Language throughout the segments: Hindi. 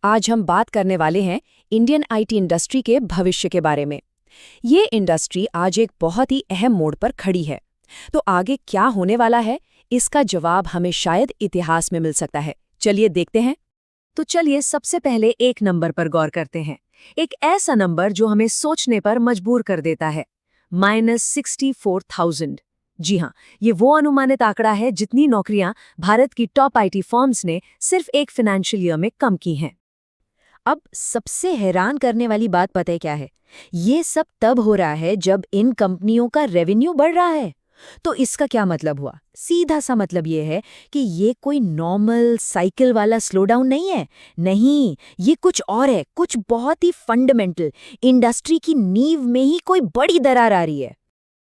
आज हम बात करने वाले हैं इंडियन आईटी इंडस्ट्री के भविष्य के बारे में। ये इंडस्ट्री आज एक बहुत ही अहम मोड़ पर खड़ी है। तो आगे क्या होने वाला है, इसका जवाब हमें शायद इतिहास में मिल सकता है। चलिए देखते हैं। तो चलिए सबसे पहले एक नंबर पर गौर करते हैं। एक ऐसा नंबर जो हमें सोचने पर मजबूर कर देता है, -64,000। जी हाँ, ये वो अनुमानित आंकड़ा है जितनी नौकरियां भारत की टॉप आईटी फर्म्स ने सिर्फ एक फाइनेंशियल ईयर में कम की हैं। अब सबसे हैरान करने वाली बात पता है क्या है? ये सब तब हो रहा है जब इन कंपनियों का रेवेन्यू बढ़ रहा है। तो इसका क्या मतलब हुआ? सीधा सा मतलब ये है कि ये कोई नॉर्मल साइकिल वाला स्लोडाउन नहीं है। नहीं, ये कुछ और है, कुछ बहुत ही फंडामेंटल। इंडस्ट्री की नींव में ही कोई बड़ी दरार आ रही है।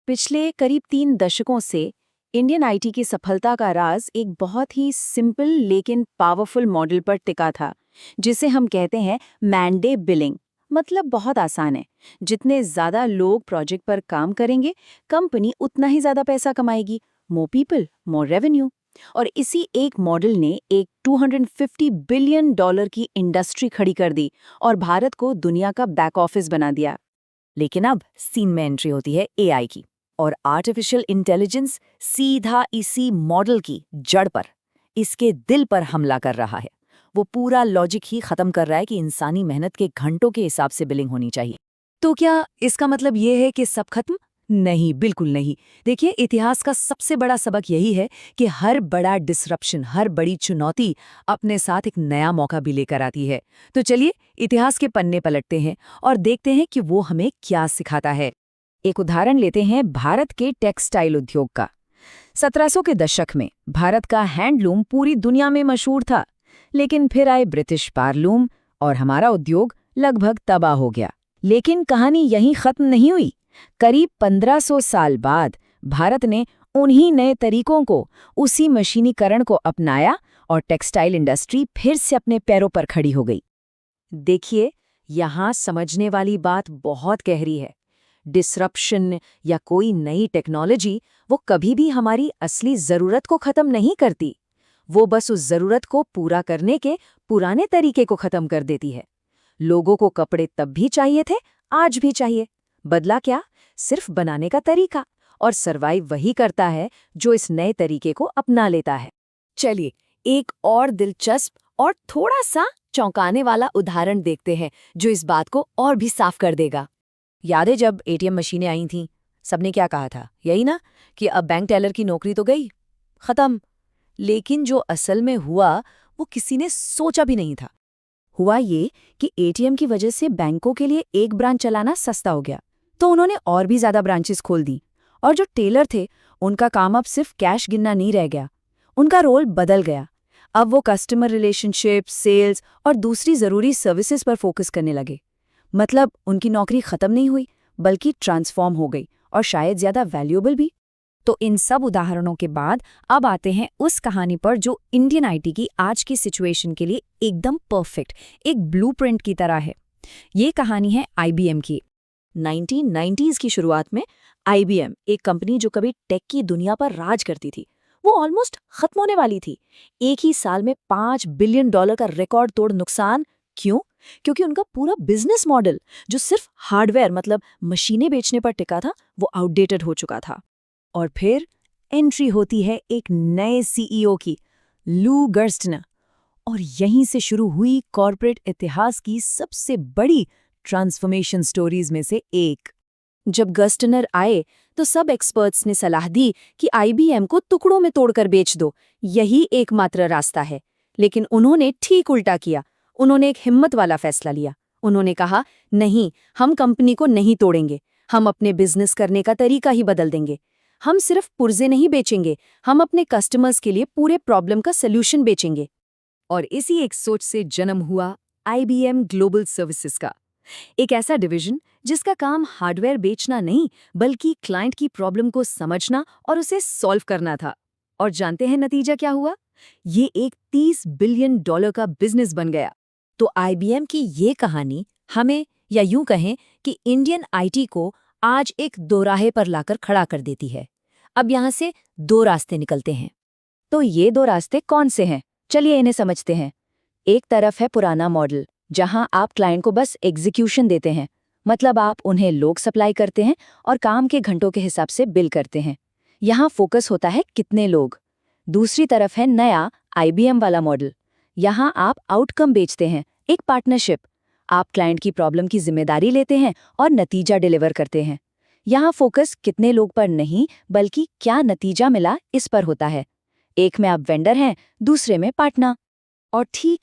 पिछले करीब 3 दशकों से इंडियन आईटी की सफलता का राज एक बहुत ही सिंपल लेकिन पावरफुल मॉडल पर टिका था, जिसे हम कहते हैं मैन-डे बिलिंग। मतलब बहुत आसान है, जितने ज्यादा लोग प्रोजेक्ट पर काम करेंगे, कंपनी उतना ही ज्यादा पैसा कमाएगी। More people, more revenue. और इसी एक मॉडल ने एक $250 बिलियन की इंडस्ट्री खड़ी कर दी और भारत को दुनिया का बैक ऑफिस बना दिया। लेकिन अब सीन में एंट्री होती है एआई की, और आर्टिफिशियल इंटेलिजेंस सीधा इसी मॉडल की जड़ पर, इसके दिल पर हमला कर रहा है। वो पूरा लॉजिक ही खत्म कर रहा है कि इंसानी मेहनत के घंटों के हिसाब से बिलिंग होनी चाहिए। तो क्या इसका मतलब ये है कि सब खत्म? नहीं, बिल्कुल नहीं। देखिए, इतिहास का सबसे बड़ा सबक यही है कि हर बड़ा डिसरप्शन, हर बड़ी चुनौती अपने साथ एक नया मौका भी लेकर आती है। तो चलिए इतिहास के पन्ने पलटते हैं और देखते हैं कि वो हमें क्या सिखाता है। एक उदाहरण लेते हैं भारत के टेक्सटाइल उद्योग का। 1700 के दशक में भारत का हैंडलूम पूरी दुनिया में मशहूर था, लेकिन फिर आए ब्रिटिश पारलूम और हमारा उद्योग लगभग तबाह हो गया। लेकिन कहानी यहीं खत्म नहीं हुई। करीब 1500 साल बाद भारत ने उन्हीं नए तरीकों को, उसी मशीनीकरण को अपनाया और टेक्सटाइल इंडस्ट्री फिर से अपने पैरों पर खड़ी हो गई। देखिए, यहाँ समझने वाली बात बहुत गहरी है। डिसरप्शन या कोई नई टेक्नोलॉजी वो कभी भी हमारी असली ज़रूरत को ख़त्म नहीं करती। वो बस उस ज़रूरत को पूरा करने के पुराने तरीके को ख़त्म कर देती है। लोगों को कपड़े तब भी चाहिए थे, आज भी चाहिए। बदला क्या? सिर्फ बनाने का तरीका। और सरवाइव वही करता है जो इस नए तरीके को अपना लेता है। चलिए एक और दिलचस्प और थोड़ा सा चौंकाने वाला उदाहरण देखते हैं, जो इस बात को और भी साफ कर देगा। याद है जब एटीएम मशीनें आई थीं, सबने क्या कहा था? यही ना कि अब बैंक टेलर की नौकरी तो गई, खत्म। लेकिन जो असल में हुआ वो किसी ने सोचा भी नहीं था। हुआ ये कि एटीएम की वजह से बैंकों के लिए एक ब्रांच चलाना सस्ता हो गया, तो उन्होंने और भी ज्यादा ब्रांचेस खोल दी। और जो टेलर थे, उनका काम अब सिर्फ कैश गिनना नहीं रह गया, उनका रोल बदल गया। अब वो कस्टमर रिलेशनशिप, सेल्स और दूसरी जरूरी सर्विसेज पर फोकस करने लगे। मतलब उनकी नौकरी खत्म नहीं हुई, बल्कि ट्रांसफॉर्म हो गई, और शायद ज्यादा वैल्यूएबल भी। तो इन सब उदाहरणों के बाद अब आते हैं उस कहानी पर जो इंडियन आईटी की आज की सिचुएशन के लिए एकदम परफेक्ट, एक ब्लूप्रिंट की तरह है। ये कहानी है आईबीएम की। 1990s की शुरुआत में आईबीएम, एक कंपनी जो कभी टेक की दुनिया पर राज करती थी, वो ऑलमोस्ट खत्म होने वाली थी। एक ही साल में $5 बिलियन का रिकॉर्ड तोड़ नुकसान। क्यों? क्योंकि उनका पूरा बिजनेस मॉडल, जो सिर्फ हार्डवेयर मतलब मशीनें बेचने पर टिका था, वो आउटडेटेड हो चुका था। और फिर एंट्री होती है एक नए सीईओ की, लू गर्स्टनर। और यहीं से शुरू हुई कॉर्पोरेट इतिहास की सबसे बड़ी ट्रांसफॉर्मेशन स्टोरीज में से एक। जब गर्स्टनर आए तो सब एक्सपर्ट्स ने सलाह दी कि आईबीएम को टुकड़ों में तोड़कर बेच दो, यही एकमात्र रास्ता है। लेकिन उन्होंने ठीक उल्टा किया। उन्होंने एक हिम्मत वाला फैसला लिया। उन्होंने कहा, नहीं, हम कंपनी को नहीं तोड़ेंगे, हम अपने बिजनेस करने का तरीका ही बदल देंगे। हम सिर्फ पुर्जे नहीं बेचेंगे, हम अपने कस्टमर्स के लिए पूरे प्रॉब्लम का सल्यूशन बेचेंगे। और इसी एक सोच से जन्म हुआ आईबीएम ग्लोबल सर्विसेज का, एक ऐसा डिवीजन जिसका काम हार्डवेयर बेचना नहीं, बल्कि क्लाइंट की प्रॉब्लम को समझना और उसे सॉल्व करना था। और जानते हैं नतीजा क्या हुआ? ये एक $30 बिलियन का बिजनेस बन गया। तो आईबीएम की ये कहानी हमें, या यूं कहें कि इंडियन आईटी को, आज एक दोराहे पर लाकर खड़ा कर देती है। अब यहाँ से दो रास्ते निकलते हैं। तो ये दो रास्ते कौन से हैं? चलिए इन्हें समझते हैं। एक तरफ है पुराना मॉडल, जहां आप क्लाइंट को बस एग्जीक्यूशन देते हैं, मतलब आप उन्हें लोग सप्लाई करते हैं और काम के घंटों के हिसाब से बिल करते हैं। यहाँ फोकस होता है कितने लोग। दूसरी तरफ है नया IBM वाला मॉडल। यहाँ आप आउटकम बेचते हैं, एक पार्टनरशिप। आप क्लाइंट की प्रॉब्लम की जिम्मेदारी लेते हैं और नतीजा डिलीवर करते हैं। यहाँ फोकस कितने लोग पर नहीं, बल्कि क्या नतीजा मिला इस पर होता है। एक में आप वेंडर हैं, दूसरे में पार्टनर। और ठीक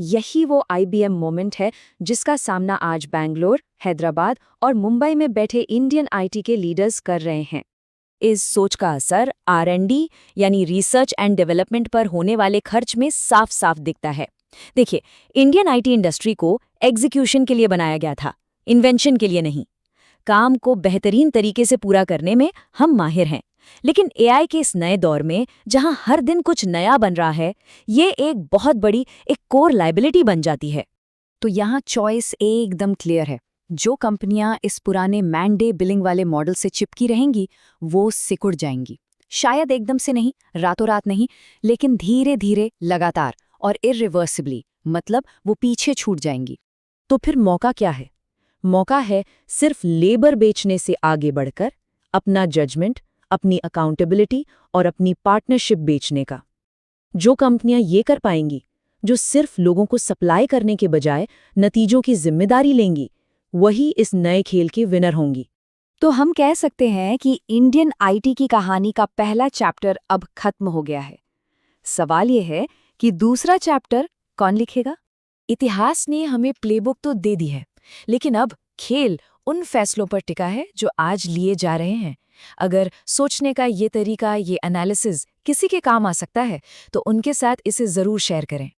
यही वो IBM मोमेंट है जिसका सामना आज बैंगलोर, हैदराबाद और मुंबई में बैठे इंडियन IT के लीडर्स कर रहे हैं। इस सोच का असर R&D यानी रिसर्च एंड डेवलपमेंट पर होने वाले खर्च में साफ साफ दिखता है। देखिए, इंडियन IT इंडस्ट्री को एग्जीक्यूशन के लिए बनाया गया था, इन्वेंशन के लिए नहीं। काम को बेहतरीन तरीके से पूरा करने में हम माहिर हैं, लेकिन AI के इस नए दौर में जहां हर दिन कुछ नया बन रहा है, ये एक बहुत बड़ी एक कोर लायबिलिटी बन जाती है। तो यहाँ चॉइस एकदम क्लियर है। जो कंपनियां इस पुराने मैन डे बिलिंग वाले मॉडल से चिपकी रहेंगी, वो सिकुड़ जाएंगी। शायद एकदम से नहीं, रातों रात नहीं, लेकिन धीरे धीरे, लगातार और इरिवर्सिबली, मतलब वो पीछे छूट जाएंगी। तो फिर मौका क्या है? मौका है सिर्फ लेबर बेचने से आगे बढ़कर अपना जजमेंट, अपनी अकाउंटेबिलिटी और अपनी पार्टनरशिप बेचने का। जो कंपनियां ये कर पाएंगी, जो सिर्फ लोगों को सप्लाई करने के बजाय नतीजों की जिम्मेदारी लेंगी, वही इस नए खेल की विनर होंगी। तो हम कह सकते हैं कि इंडियन IT की कहानी का पहला चैप्टर अब खत्म हो गया है। सवाल ये है कि दूसरा चैप्टर कौन लिखेगा? इतिहास ने हमें प्लेबुक तो दे दी है, लेकिन अब खेल उन फैसलों पर टिका है जो आज लिए जा रहे हैं। अगर सोचने का ये तरीका, ये एनालिसिस किसी के काम आ सकता है, तो उनके साथ इसे जरूर शेयर करें।